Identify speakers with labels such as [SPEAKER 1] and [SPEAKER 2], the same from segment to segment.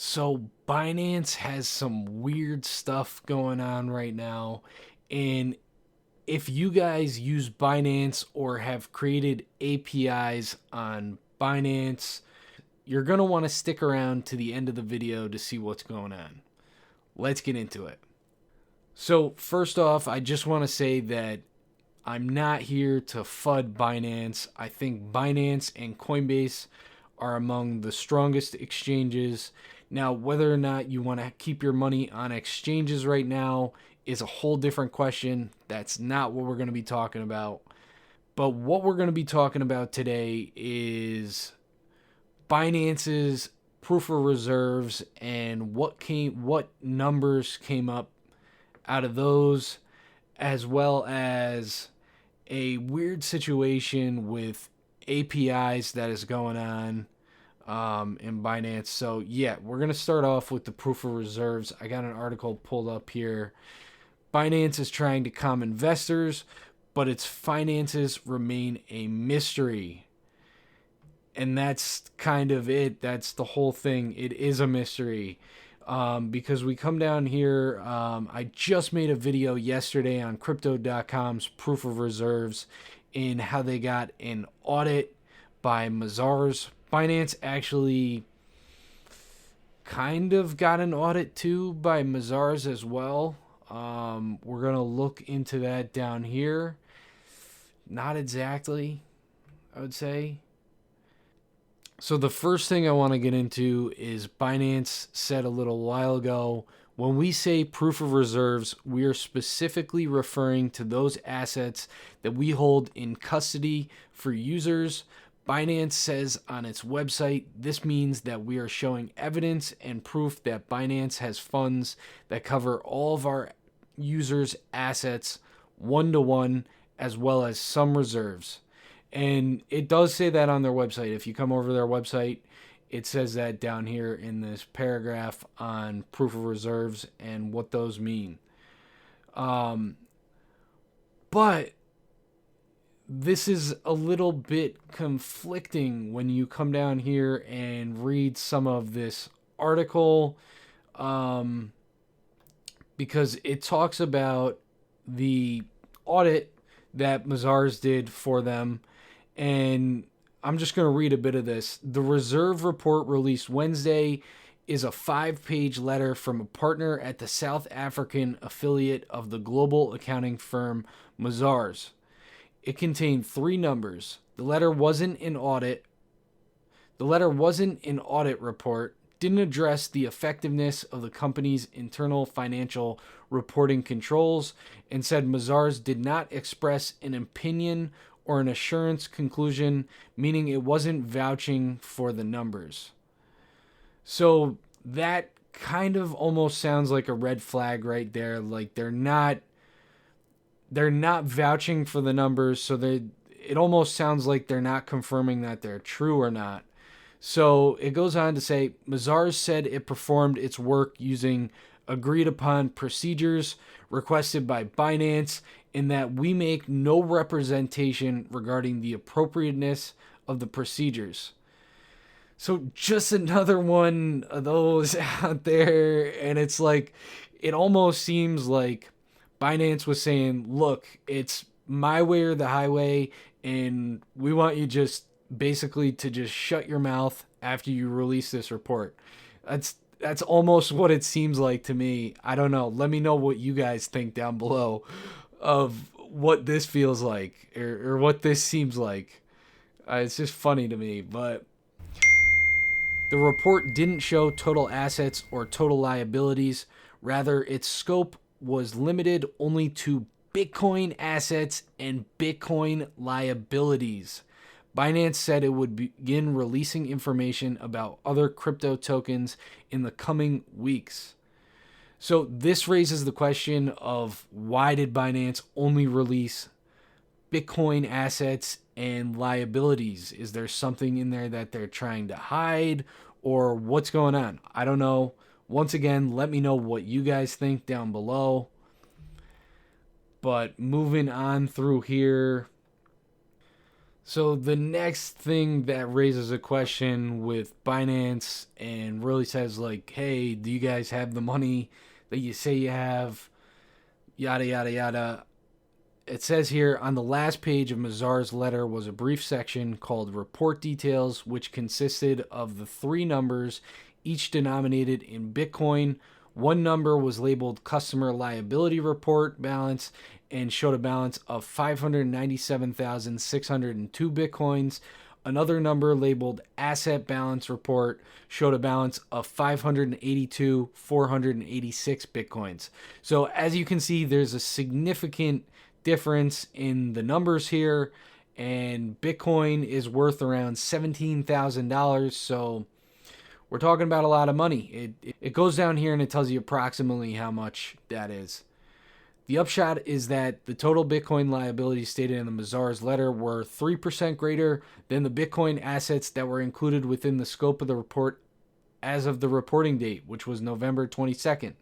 [SPEAKER 1] So Binance has some weird stuff going on right now. And if you guys use Binance or have created APIs on Binance, you're going to want to stick around to the end of the video to see what's going on. Let's get into it. So, first off, I just want to say that I'm not here to FUD Binance. I think Binance and Coinbase are among the strongest exchanges. Now, whether or not you want to keep your money on exchanges right now is a whole different question. That's not what we're going to be talking about. But what we're going to be talking about today is Binance's proof of reserves and what numbers came up out of those, as well as a weird situation with APIs that is going on in Binance. So yeah, we're going to start off with the proof of reserves. I got an article pulled up here. Binance is trying to calm investors, but its finances remain a mystery. And that's kind of it. That's the whole thing. It is a mystery. Because we come down here, I just made a video yesterday on crypto.com's proof of reserves in how they got an audit by Mazars. Binance actually kind of got an audit too by Mazars as well. We're going to look into that down here. Not exactly, I would say. So the first thing I want to get into is Binance said a little while ago, when we say proof of reserves, we are specifically referring to those assets that we hold in custody for users. Binance says on its website, this means that we are showing evidence and proof that Binance has funds that cover all of our users' assets one-to-one, as well as some reserves. And it does say that on their website. If you come over to their website, it says that down here in this paragraph on proof of reserves and what those mean. But this is a little bit conflicting when you come down here and read some of this article, because it talks about the audit that Mazars did for them. And I'm just going to read a bit of this. The reserve report released Wednesday is a 5-page letter from a partner at the South African affiliate of the global accounting firm Mazars. It contained 3 numbers. The letter wasn't an audit report, didn't address the effectiveness of the company's internal financial reporting controls, and said Mazars did not express an opinion or an assurance conclusion, meaning it wasn't vouching for the numbers. So that kind of almost sounds like a red flag right there. Like they're not vouching for the numbers, so it almost sounds like they're not confirming that they're true or not. So it goes on to say, Mazars said it performed its work using agreed upon procedures requested by Binance, in that we make no representation regarding the appropriateness of the procedures. So just another one of those out there, and it's like, it almost seems like Binance was saying, look, it's my way or the highway, and we want you just basically to just shut your mouth after you release this report. That's almost what it seems like to me. I don't know. Let me know what you guys think down below of what this feels like, or what this seems like. It's just funny to me. But the report didn't show total assets or total liabilities. Rather, its scope was limited only to Bitcoin assets and Bitcoin liabilities. Binance said it would begin releasing information about other crypto tokens in the coming weeks. So this raises the question of, why did Binance only release Bitcoin assets and liabilities? Is there something in there that they're trying to hide, or what's going on? I don't know. Once again, let me know what you guys think down below. But moving on through here. So the next thing that raises a question with Binance and really says like, hey, do you guys have the money that you say you have? Yada, yada, yada. It says here on the last page of Mazar's letter was a brief section called Report Details, which consisted of the three numbers, each denominated in Bitcoin. One number was labeled Customer Liability Report Balance and showed a balance of 597,602 Bitcoins. Another number labeled Asset Balance Report showed a balance of 582,486 Bitcoins. So as you can see, there's a significant difference in the numbers here, and Bitcoin is worth around $17,000. So we're talking about a lot of money. It goes down here and it tells you approximately how much that is. The upshot is that the total Bitcoin liabilities stated in the Mazar's letter were 3% greater than the Bitcoin assets that were included within the scope of the report as of the reporting date, which was November 22nd.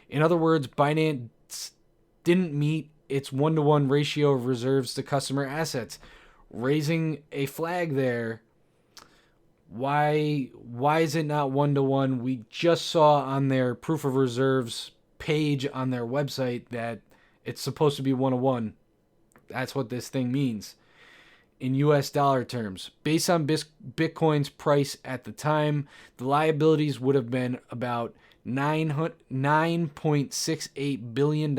[SPEAKER 1] In other words, Binance didn't meet its 1-to-1 ratio of reserves to customer assets, raising a flag there. Why is it not 1-to-1? We just saw on their proof of reserves page on their website that it's supposed to be 1-to-1. That's what this thing means in US dollar terms. Based on Bitcoin's price at the time, the liabilities would have been about $9.68 billion,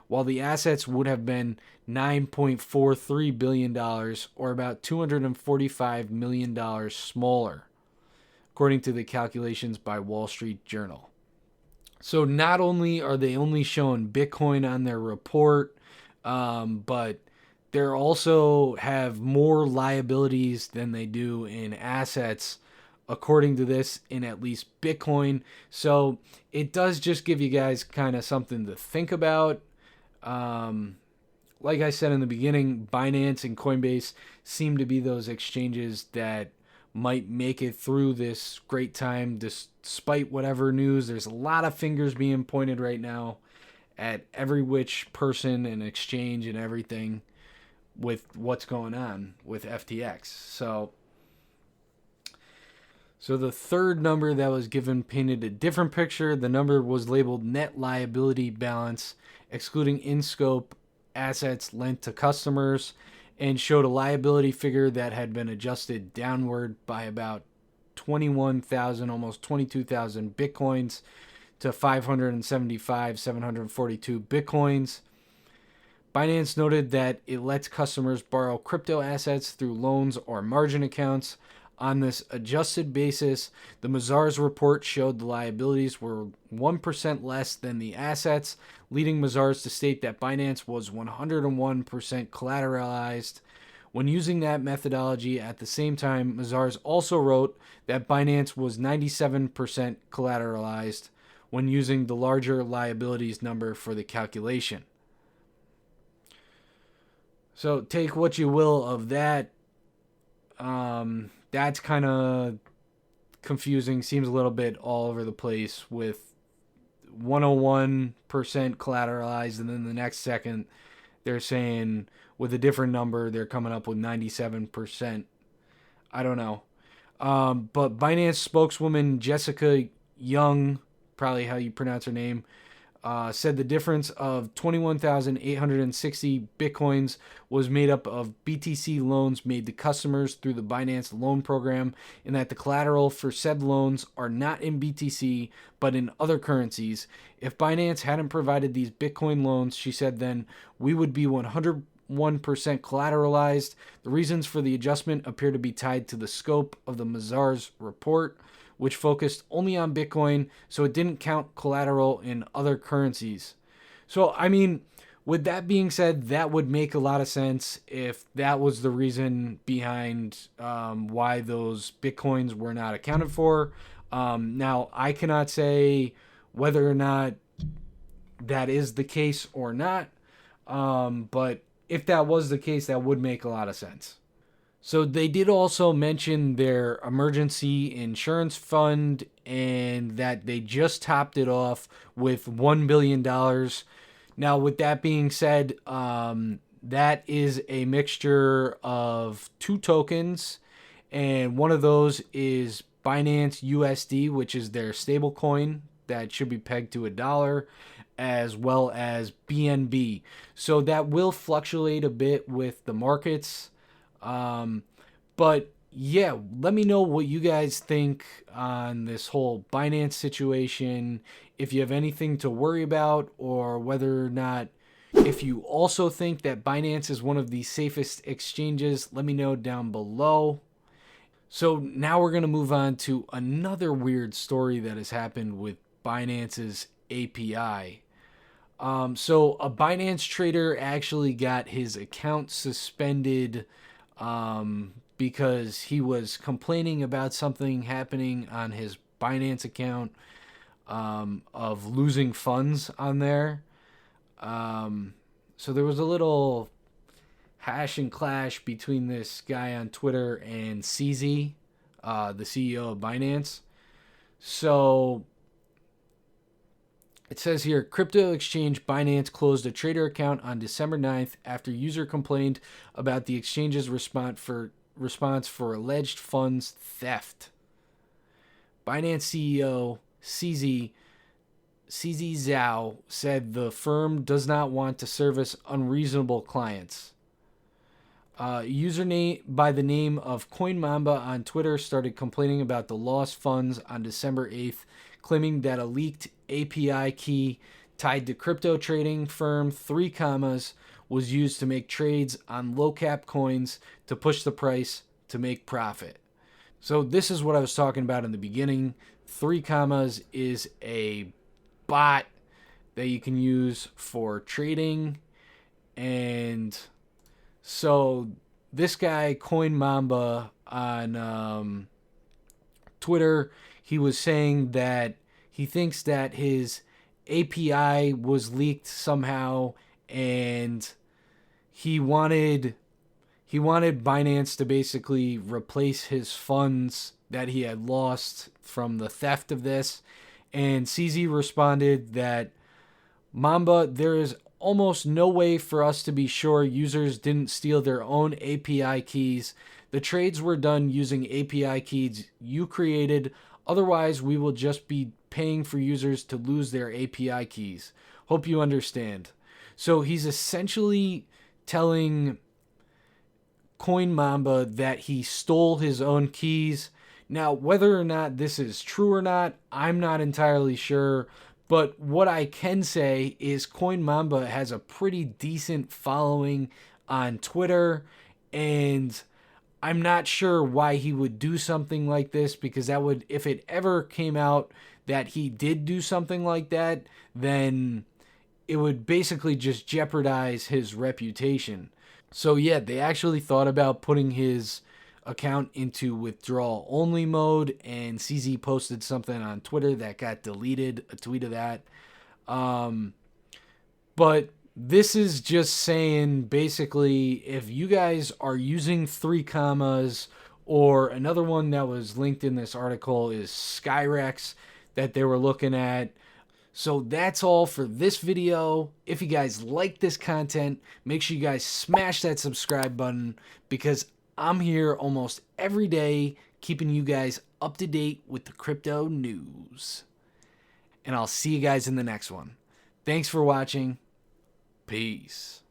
[SPEAKER 1] while the assets would have been $9.43 billion, or about $245 million smaller, according to the calculations by Wall Street Journal. So not only are they only showing Bitcoin on their report, but they also have more liabilities than they do in assets, according to this, in at least Bitcoin. So it does just give you guys kind of something to think about. Like I said in the beginning, Binance and Coinbase seem to be those exchanges that might make it through this great time despite whatever news. There's a lot of fingers being pointed right now at every which person and exchange and everything with what's going on with FTX. So the third number that was given painted a different picture. The number was labeled net liability balance, excluding in-scope assets lent to customers, and showed a liability figure that had been adjusted downward by about 21,000, almost 22,000 Bitcoins to 575,742 Bitcoins. Binance noted that it lets customers borrow crypto assets through loans or margin accounts. On this adjusted basis, the Mazars report showed the liabilities were 1% less than the assets, leading Mazars to state that Binance was 101% collateralized. When using that methodology at the same time, Mazars also wrote that Binance was 97% collateralized when using the larger liabilities number for the calculation. So take what you will of that. That's kind of confusing. Seems a little bit all over the place with 101% collateralized, and then the next second they're saying with a different number they're coming up with 97%. I don't know. But Binance spokeswoman Jessica Young, probably how you pronounce her name, said the difference of 21,860 Bitcoins was made up of BTC loans made to customers through the Binance loan program, and that the collateral for said loans are not in BTC but in other currencies. If Binance hadn't provided these Bitcoin loans, she said, then we would be 101% collateralized. The reasons for the adjustment appear to be tied to the scope of the Mazars report, which focused only on Bitcoin, so it didn't count collateral in other currencies. So, I mean, with that being said, that would make a lot of sense if that was the reason behind why those Bitcoins were not accounted for. Now, I cannot say whether or not that is the case or not, but if that was the case, that would make a lot of sense. So they did also mention their emergency insurance fund and that they just topped it off with $1 billion. Now, with that being said, that is a mixture of two tokens, and one of those is Binance USD, which is their stable coin that should be pegged to $1, as well as BNB. So that will fluctuate a bit with the markets. But yeah, let me know what you guys think on this whole Binance situation. If you have anything to worry about, or whether or not, if you also think that Binance is one of the safest exchanges, let me know down below. So now we're going to move on to another weird story that has happened with Binance's API. So a Binance trader actually got his account suspended because he was complaining about something happening on his Binance account, of losing funds on there. So there was a little hash and clash between this guy on Twitter and CZ, the CEO of Binance. So it says here, crypto exchange Binance closed a trader account on December 9th after user complained about the exchange's response for alleged funds theft. Binance CEO CZ Zhao said the firm does not want to service unreasonable clients. Username by the name of CoinMamba on Twitter started complaining about the lost funds on December 8th, claiming that a leaked API key tied to crypto trading firm 3 was used to make trades on low cap coins to push the price to make profit. So this is what I was talking about in the beginning. 3 is a bot that you can use for trading, and so this guy CoinMamba on Twitter, he was saying that he thinks that his API was leaked somehow, and he wanted Binance to basically replace his funds that he had lost from the theft of this. And CZ responded that, Mamba, there is almost no way for us to be sure users didn't steal their own API keys. The trades were done using API keys you created. Otherwise, we will just be paying for users to lose their API keys. Hope you understand. So he's essentially telling CoinMamba that he stole his own keys. Now, whether or not this is true or not, I'm not entirely sure. But what I can say is CoinMamba has a pretty decent following on Twitter, and I'm not sure why he would do something like this, because that would, if it ever came out that he did do something like that, then it would basically just jeopardize his reputation. So yeah, they actually thought about putting his account into withdrawal only mode, and CZ posted something on Twitter that got deleted, a tweet of that. But this is just saying, basically, if you guys are using 3 or another one that was linked in this article is Skyrex that they were looking at. So that's all for this video. If you guys like this content, make sure you guys smash that subscribe button, because I'm here almost every day keeping you guys up to date with the crypto news. And I'll see you guys in the next one. Thanks for watching. Peace.